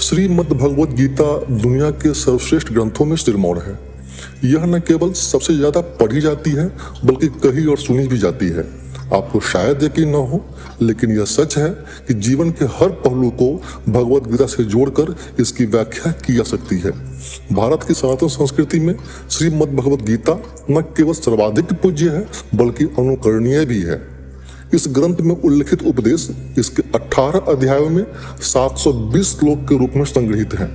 श्रीमद् भगवद गीता दुनिया के सर्वश्रेष्ठ ग्रंथों में सिरमौर है। यह न केवल सबसे ज्यादा पढ़ी जाती है बल्कि कही और सुनी भी जाती है। आपको शायद यकीन न हो, लेकिन यह सच है कि जीवन के हर पहलू को भगवद गीता से जोड़कर इसकी व्याख्या की जा सकती है। भारत की सनातन संस्कृति में श्रीमद् भगवद गीता न केवल सर्वाधिक पूज्य है बल्कि अनुकरणीय भी है। इस ग्रंथ में उल्लिखित उपदेश इसके 18 अध्यायों में 720 श्लोक के रूप में संग्रहित हैं।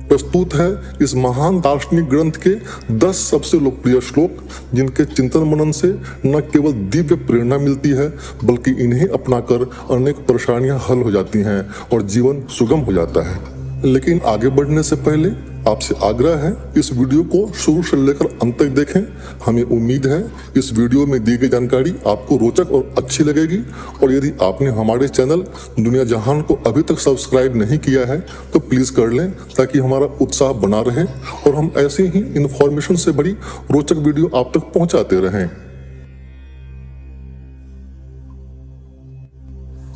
प्रस्तुत है इस महान दार्शनिक ग्रंथ के 10 सबसे लोकप्रिय श्लोक, जिनके चिंतन मनन से न केवल दिव्य प्रेरणा मिलती है बल्कि इन्हें अपनाकर अनेक परेशानियां हल हो जाती हैं और जीवन सुगम हो जाता है। लेकिन आगे बढ़ने से पहले आपसे आग्रह है, इस वीडियो को शुरू से लेकर अंत तक देखें। हमें उम्मीद है इस वीडियो में दी गई जानकारी आपको रोचक और अच्छी लगेगी, और यदि आपने हमारे चैनल दुनिया जहान को अभी तक सब्सक्राइब नहीं किया है तो प्लीज कर लें, ताकि हमारा उत्साह बना रहे और हम ऐसे ही इंफॉर्मेशन से भरी रोचक वीडियो आप तक पहुंचाते रहें।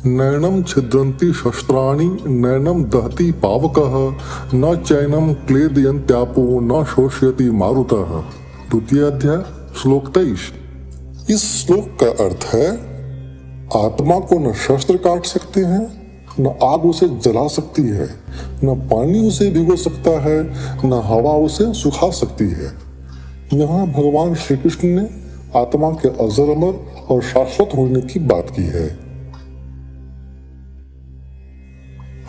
नैनम छिद्रन्ति शस्त्राणि नैनम दहति पावकः न चैनम क्लेदयन्त्यापो न शोषयति मारुतः। द्वितीय अध्याय श्लोक 23। इस श्लोक का अर्थ है, आत्मा को न शस्त्र काट सकते हैं, न आग उसे जला सकती है, न पानी उसे भिगो सकता है, न हवा उसे सुखा सकती है। यहाँ भगवान श्री कृष्ण ने आत्मा के अजर अमर और शाश्वत होने की बात की है।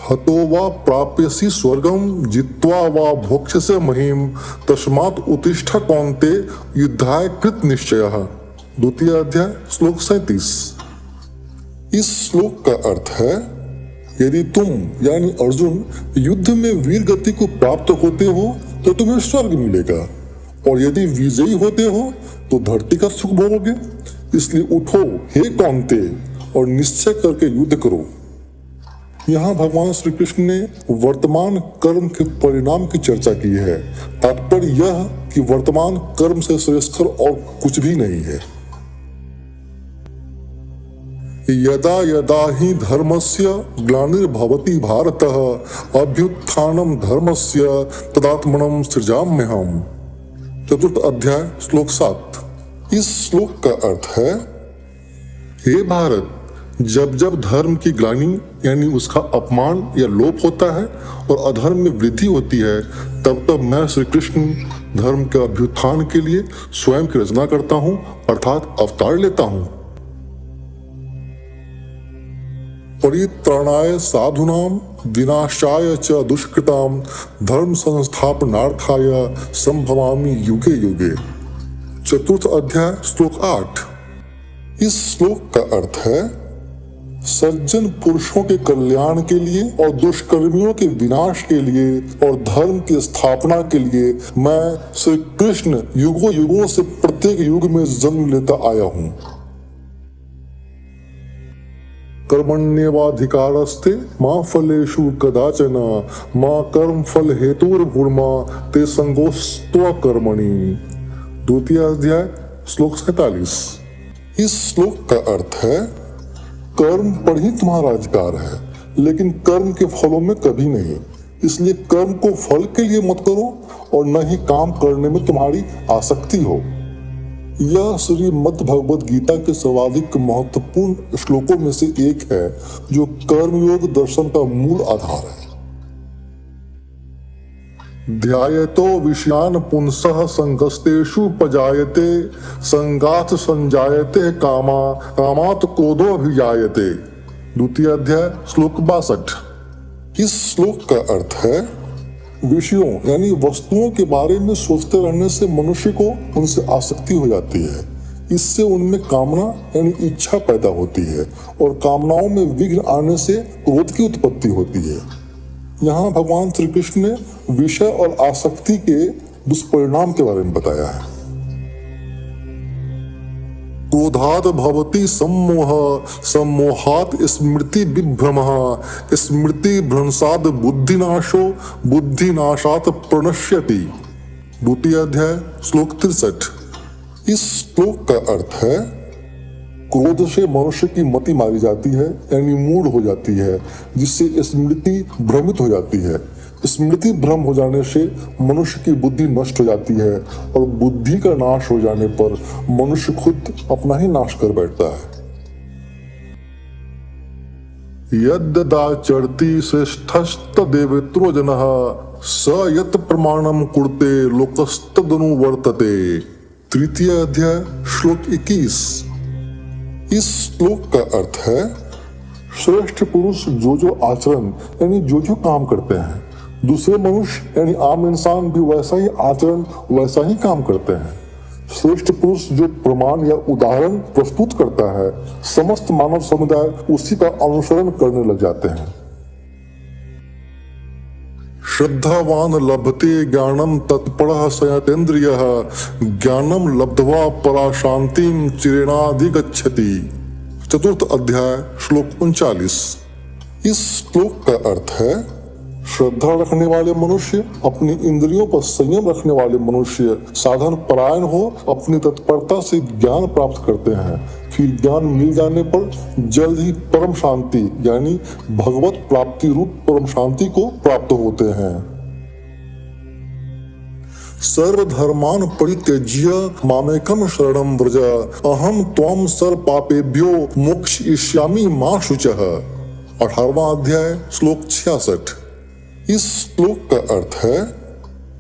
हतो वा प्राप्यसि स्वर्गम जित्वा वा भोक्ष्यसे महीम तस्मात् उत्तिष्ठ कौन्ते युद्धाय कृत निश्चयः। द्वितीय अध्याय श्लोक 37। इस श्लोक का अर्थ है, यदि तुम यानी अर्जुन युद्ध में वीर गति को प्राप्त होते हो तो तुम्हें स्वर्ग मिलेगा, और यदि विजयी होते हो तो धरती का सुख भोगोगे। इसलिए उठो हे कौन्ते और निश्चय करके युद्ध करो। यहाँ भगवान श्री कृष्ण ने वर्तमान कर्म के परिणाम की चर्चा की है। तात्पर्य यह कि वर्तमान कर्म से श्रेष्ठकर और कुछ भी नहीं है। यदा यदा ही धर्मस्य ग्लानिर्भवति भारतः अभ्युत्थानं धर्मस्य तदात्मनं सृजाम्यहम्। चतुर्थ अध्याय श्लोक 7। इस श्लोक का अर्थ है, हे भारत, जब जब धर्म की ग्लानि यानी उसका अपमान या लोप होता है और अधर्म में वृद्धि होती है, तब तब मैं श्री कृष्ण धर्म के अभ्युत्थान के लिए स्वयं की रचना करता हूँ, अर्थात अवतार लेता हूँ। परित्राणाय साधूनां विनाशाय च दुष्कृतां धर्म संस्थापनार्थाय संभवामि युगे युगे। चतुर्थ अध्याय श्लोक 8। इस श्लोक का अर्थ है, सज्जन पुरुषों के कल्याण के लिए और दुष्कर्मियों के विनाश के लिए और धर्म की स्थापना के लिए मैं श्री कृष्ण युगों युगों से प्रत्येक युग में जन्म लेता आया हूँ। कर्मण्येवाधिकारस्ते मा फलेषु कदाचन मा कर्म फल हेतुर्भूर्मा ते संगोस्त्व कर्मणि। द्वितीय अध्याय श्लोक 47। इस श्लोक का अर्थ है, कर्म पर ही तुम्हारा अधिकार है, लेकिन कर्म के फलों में कभी नहीं। इसलिए कर्म को फल के लिए मत करो और न ही काम करने में तुम्हारी आसक्ति हो। यह श्रीमद् भगवद गीता के सर्वाधिक महत्वपूर्ण श्लोकों में से एक है, जो कर्मयोग दर्शन का मूल आधार है। ध्यायतो विषयान पुंसः संगस्तेषु पजायते संगात् संजायते कामा कामात् क्रोधो अभिजायते। द्वितीय अध्याय श्लोक 62। इस श्लोक का अर्थ है, विषयों यानी वस्तुओं के बारे में सोचते रहने से मनुष्य को उनसे आसक्ति हो जाती है। इससे उनमें कामना यानी इच्छा पैदा होती है और कामनाओं में विघ्न आने से क्रोध की उत्पत्ति होती है। यहाँ भगवान श्री कृष्ण ने विषय और आसक्ति के दुष्परिणाम के बारे में बताया है। क्रोधात् भवति सम्मोह सम्मोहात् स्मृति विभ्रमः स्मृति भ्रंशात् बुद्धिनाशो बुद्धिनाशात् प्रणश्यति। द्वितीय अध्याय श्लोक 63। इस श्लोक का अर्थ है, क्रोध से मनुष्य की मति मारी जाती है, यानी मूड हो जाती है, जिससे स्मृति भ्रमित हो जाती है। स्मृति भ्रम हो जाने से मनुष्य की बुद्धि नष्ट हो जाती है और बुद्धि का नाश हो जाने पर मनुष्य खुद अपना ही नाश कर बैठता है। यद्यदाचरति श्रेष्ठस्तदेवेत्रो जनः स यत् प्रमाणम कुरुते लोकस्तदनुवर्तते। तृतीय अध्याय श्लोक 21। इस श्लोक का अर्थ है, श्रेष्ठ पुरुष जो आचरण यानी जो काम करते हैं, दूसरे मनुष्य यानी आम इंसान भी वैसा ही आचरण वैसा ही काम करते हैं। श्रेष्ठ पुरुष जो प्रमाण या उदाहरण प्रस्तुत करता है, समस्त मानव समुदाय उसी का अनुसरण करने लग जाते हैं। श्रद्धावान लभते ज्ञानम तत्परः संयतेन्द्रियः ज्ञानम लब्ध्वा परा शांतिम चिरेणाधिगच्छति। चतुर्थ अध्याय श्लोक 39। इस श्लोक का अर्थ है, श्रद्धा रखने वाले मनुष्य, अपनी इंद्रियों पर संयम रखने वाले मनुष्य साधन परायण हो अपनी तत्परता से ज्ञान प्राप्त करते हैं, फिर ज्ञान मिल जाने पर जल्द ही परम शांति यानी भगवत प्राप्ति रूप परम शांति को प्राप्त होते हैं। सर्वधर्मान परित्यज्य मामेकम शरणं व्रज अहम त्वं सर्व पापेभ्यो मोक्षयिष्यामि मा शुचः। 18वां अध्याय श्लोक 66। इस श्लोक का अर्थ है,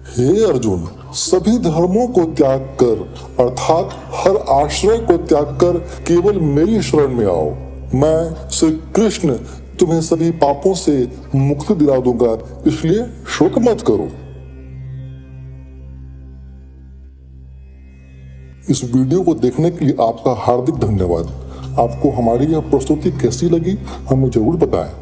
हे अर्जुन, सभी धर्मों को त्याग कर अर्थात हर आश्रय को त्याग कर केवल मेरी शरण में आओ। मैं श्री कृष्ण तुम्हें सभी पापों से मुक्ति दिला दूंगा, इसलिए शोक मत करो। इस वीडियो को देखने के लिए आपका हार्दिक धन्यवाद। आपको हमारी यह प्रस्तुति कैसी लगी हमें जरूर बताएं।